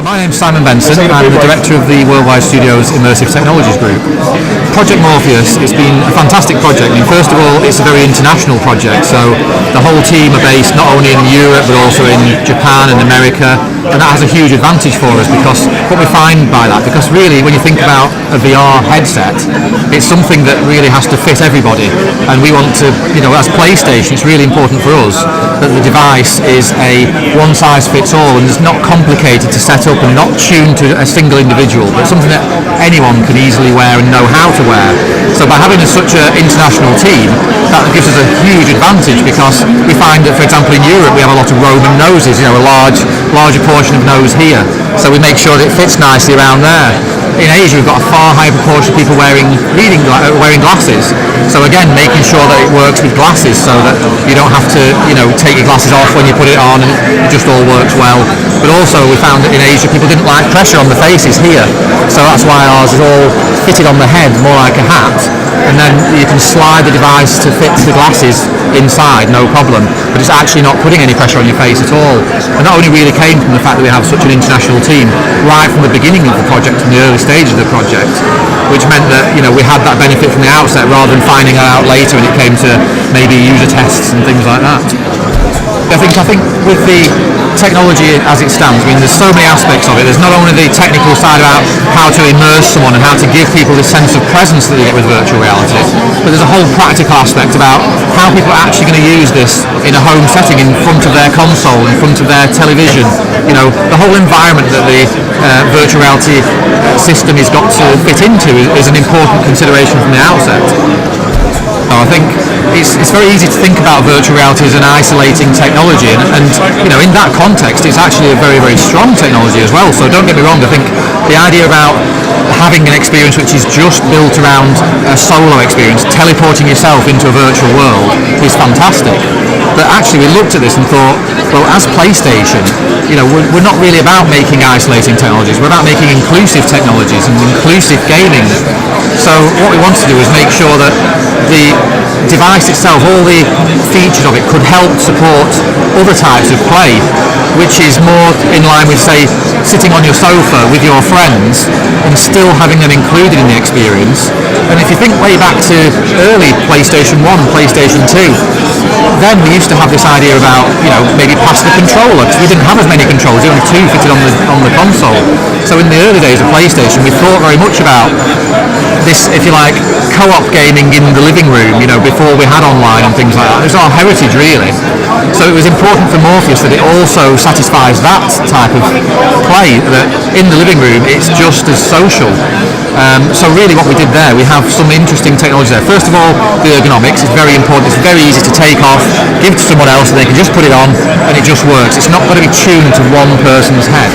My name's Simon Benson. I'm the director of the Worldwide Studios Immersive Technologies Group. Project Morpheus has been a fantastic project. I mean, first of all, it's a very international project, so the whole team are based not only in Europe but also in Japan and America, and that has a huge advantage for us because what we find by that, because really when you think about a VR headset, it's something that really has to fit everybody, and we want to, as PlayStation, it's really important for us that the device is a one-size-fits-all and is not complicated to set up and not tuned to a single individual, but something that anyone can easily wear and know how to wear. So by having such an international team, that gives us a huge advantage because we find that, for example, in Europe we have a lot of Roman noses, a larger portion of nose here, so we make sure that it fits nicely around there. In Asia we've got a far higher proportion of people wearing glasses, so again making sure that it works with glasses so that you don't have to take your glasses off when you put it on and it just all works well. But also we found that in Asia people didn't like pressure on the faces here, so that's why ours is all fitted on the head, more like a hat, and then you can slide the device to fit the glasses inside, no problem, but it's actually not putting any pressure on your face at all. And that only really came from the fact that we have such an international team right from the beginning of the project, from the early stages of the project, which meant that we had that benefit from the outset rather than finding it out later when it came to maybe user tests and things like that. I think with the technology as it stands, there's so many aspects of it. There's not only the technical side about how to immerse someone and how to give people this sense of presence that you get with virtual reality, but there's a whole practical aspect about how people are actually going to use this in a home setting, in front of their console, in front of their television. The whole environment that the virtual reality system has got to fit into is an important consideration from the outset. I think it's very easy to think about virtual reality as an isolating technology, and in that context it's actually a very, very strong technology as well. So don't get me wrong, I think the idea about having an experience which is just built around a solo experience, teleporting yourself into a virtual world, is fantastic. But actually we looked at this and thought, well, as PlayStation, we're not really about making isolating technologies, we're about making inclusive technologies and inclusive gaming. So what we wanted to do was make sure that the device itself, all the features of it, could help support other types of play, which is more in line with, say, sitting on your sofa with your friends and still having them included in the experience. And if you think way back to early PlayStation 1 and PlayStation 2, then we used to have this idea about, maybe pass the controller, because we didn't have as many controllers, only two fitted on the console. So in the early days of PlayStation, we thought very much about this, if you like, co-op gaming in the living room, before we had online and things like that. It was our heritage, really. So it was important for Morpheus that it also satisfies that type of play, that in the living room it's just as social. So really what we did there, we have some interesting technology there. First of all, the ergonomics is very important. It's very easy to take off, give to someone else, and they can just put it on and it just works. It's not going to be tuned to one person's head.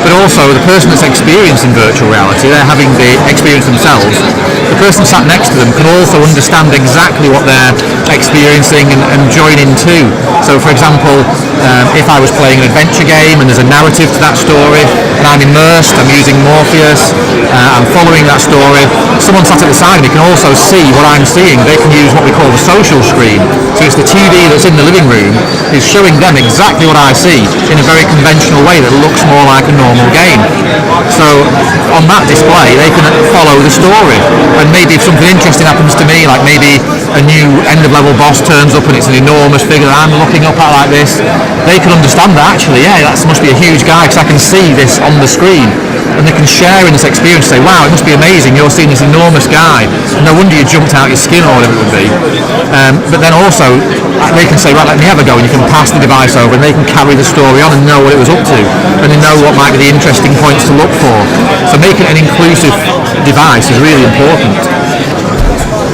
But also the person that's experiencing virtual reality, they're having the experience themselves. The person sat next to them can also understand exactly what they're experiencing and join in too. So for example, if I was playing an adventure game and there's a narrative to that story and I'm immersed, I'm using Morpheus, I'm following that story, someone sat at the side of me can also see what I'm seeing. They can use what we call the social screen. So it's the TV that's in the living room is showing them exactly what I see in a very conventional way that looks more like a normal game. So on that display they can follow the story, and maybe if something interesting happens to me, like maybe a new end-of-level boss turns up and it's an enormous figure that I'm looking up at like this, they can understand that actually, that must be a huge guy because I can see this on the screen, and they can share in this experience, say, wow, it must be amazing, you're seeing this enormous guy, and no wonder you jumped out your skin or whatever it would be. But then also they can say, right, let me have a go, and you can pass the device over and they can carry the story on and know what it was up to, and they know what might be the interesting points to look for. So making an inclusive device is really important.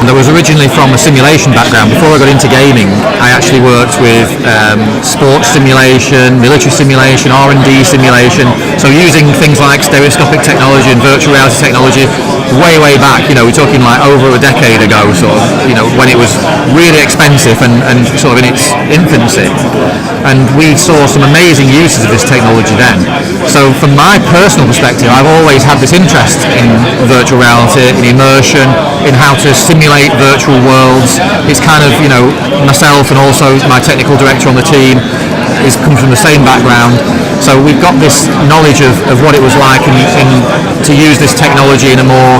I was originally from a simulation background. Before I got into gaming, I actually worked with sports simulation, military simulation, R&D simulation, so using things like stereoscopic technology and virtual reality technology way back, we're talking like over a decade ago, sort of, when it was really expensive and sort of in its infancy. And we saw some amazing uses of this technology then. So from my personal perspective, I've always had this interest in virtual reality, in immersion, in how to simulate virtual worlds. It's kind of, myself and also my technical director on the team comes from the same background. So we've got this knowledge of what it was like to use this technology in a more,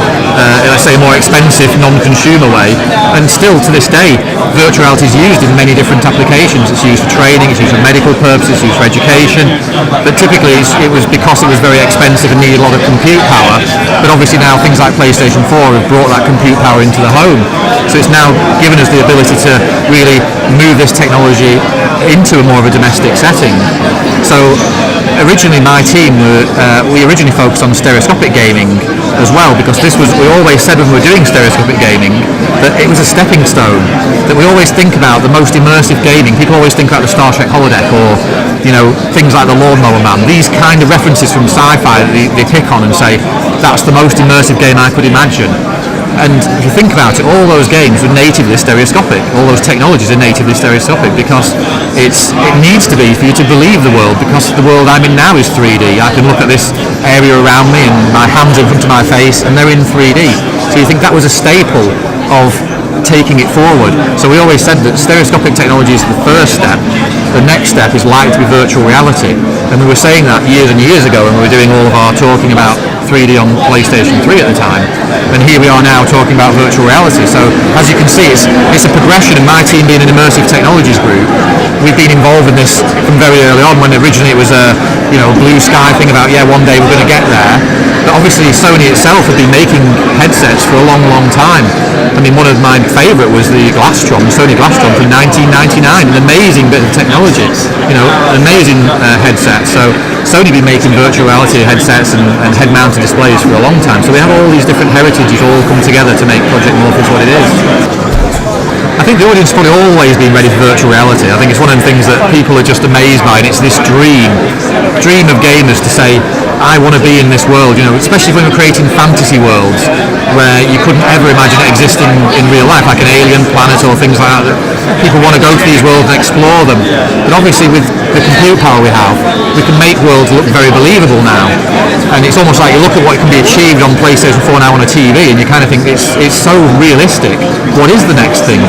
let's say, a more expensive, non-consumer way. And still to this day, virtual reality is used in many different applications. It's used for training, it's used for medical purposes, it's used for education. But typically it was because it was very expensive and needed a lot of compute power. But obviously now things like PlayStation 4 have brought that compute power into the home. So it's now given us the ability to really move this technology into a more of a domestic setting. So originally my team, we originally focused on stereoscopic gaming as well, because we always said when we were doing stereoscopic gaming that it was a stepping stone, that we always think about the most immersive gaming. People always think about the Star Trek holodeck or things like the Lawnmower Man, these kind of references from sci-fi that they pick on and say that's the most immersive game I could imagine. And if you think about it, all those games were natively stereoscopic. All those technologies are natively stereoscopic because it needs to be for you to believe the world, because the world I'm in now is 3D. I can look at this area around me and my hands in front of my face and they're in 3D. So you think that was a staple of taking it forward. So we always said that stereoscopic technology is the first step. The next step is likely to be virtual reality. And we were saying that years and years ago when we were doing all of our talking about 3D on PlayStation 3 at the time. And here we are now talking about virtual reality. So as you can see, it's a progression. And my team being an Immersive Technologies group, we've been involved in this from very early on, when originally it was a blue sky thing about, one day we're going to get there. But obviously Sony itself had been making headsets for a long, long time. I mean, one of my favourite was the Sony Glastron from 1999, an amazing bit of technology, an amazing headset. So Sony been making virtual reality headsets and head-mounted displays for a long time. So we have all these different heritages all come together to make Project Morpheus what it is. I think the audience has probably always been ready for virtual reality. I think it's one of the things that people are just amazed by, and it's this dream of gamers to say, I want to be in this world, especially when we're creating fantasy worlds where you couldn't ever imagine it existing in real life, like an alien planet or things like that. People want to go to these worlds and explore them. But obviously with the compute power we have, we can make worlds look very believable now. And it's almost like you look at what can be achieved on PlayStation 4 now on a TV and you kind of think it's so realistic. What is the next thing?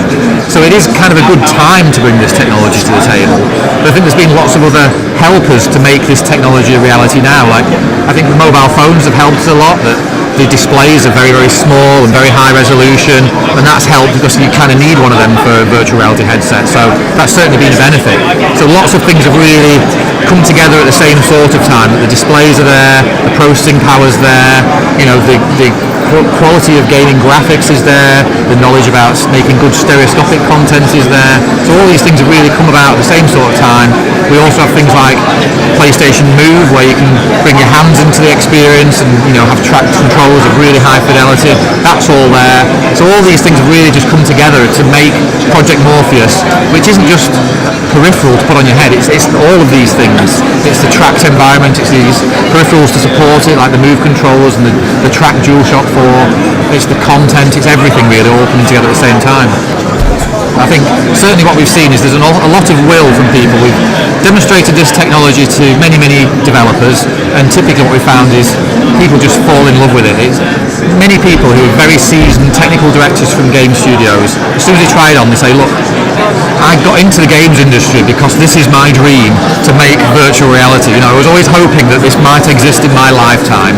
So it is kind of a good time to bring this technology to the table. But I think there's been lots of other helpers to make this technology a reality now. Like, I think the mobile phones have helped us a lot, that the displays are very, very small and very high resolution, and that's helped because you kind of need one of them for a virtual reality headset. So that's certainly been a benefit. So lots of things have really come together at the same sort of time. That the displays are there, the processing power's there, the quality of gaming graphics is there, the knowledge about making good stereoscopic content is there. So all these things have really come about at the same sort of time. We also have things like PlayStation Move, where you can bring your hands into the experience and have tracked controls of really high fidelity. That's all there. So all these things have really just come together to make Project Morpheus, which isn't just peripheral to put on your head. It's all of these things. It's the tracked environment. It's these peripherals to support it, like the Move controls and the tracked DualShock 4. It's the content. It's everything really all coming together at the same time. I think certainly what we've seen is there's a lot of will from people. We've demonstrated this technology to many, many developers, and typically what we found is people just fall in love with it. It's many people who are very seasoned technical directors from game studios, as soon as they try it on, they say, look, I got into the games industry because this is my dream to make virtual reality. I was always hoping that this might exist in my lifetime,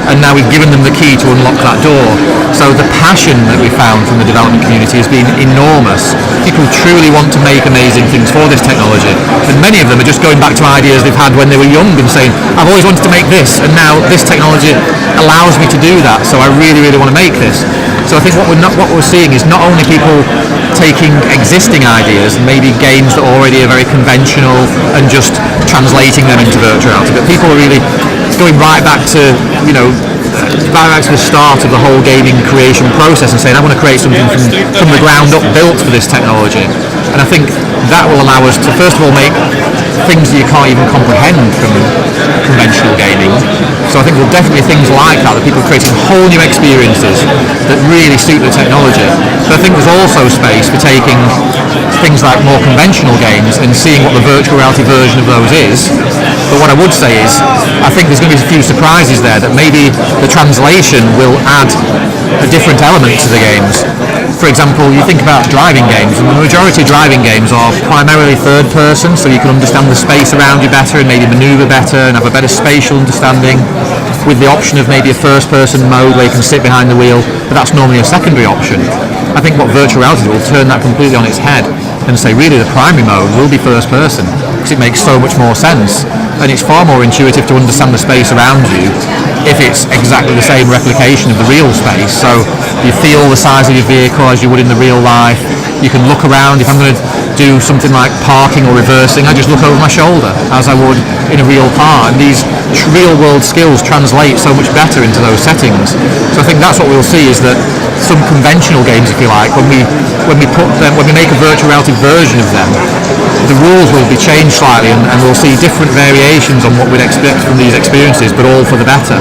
and now we've given them the key to unlock that door. So the passion that we found from the development community has been enormous. People truly want to make amazing things for this technology, and many of them are just going back to ideas they've had when they were young and saying, I've always wanted to make this, and now this technology allows me to do that, so I really, really want to make this. So I think what we're seeing is not only people taking existing ideas, maybe games that already are very conventional, and just translating them into virtual reality, but people are really going right back to the start of the whole gaming creation process and saying, I want to create something from the ground up built for this technology. And I think that will allow us to first of all make things that you can't even comprehend from conventional gaming. So I think there'll definitely be things like that people creating whole new experiences that really suit the technology. But I think there's also space for taking things like more conventional games and seeing what the virtual reality version of those is, But what I would say is, I think there's going to be a few surprises there, that maybe the translation will add a different element to the games. For example, you think about driving games, and the majority of driving games are primarily third person, so you can understand the space around you better and maybe manoeuvre better and have a better spatial understanding, with the option of maybe a first person mode where you can sit behind the wheel, but that's normally a secondary option. I think what virtual reality will turn that completely on its head and say really the primary mode will be first person, because it makes so much more sense, and it's far more intuitive to understand the space around you if it's exactly the same replication of the real space. So you feel the size of your vehicle as you would in the real life. You can look around. If I'm going to do something like parking or reversing, I just look over my shoulder as I would in a real car, and these real world skills translate so much better into those settings. So I think that's what we'll see, is that some conventional games, if you like, when we make a virtual reality version of them, the rules will be changed slightly, and we'll see different variations on what we'd expect from these experiences, but all for the better.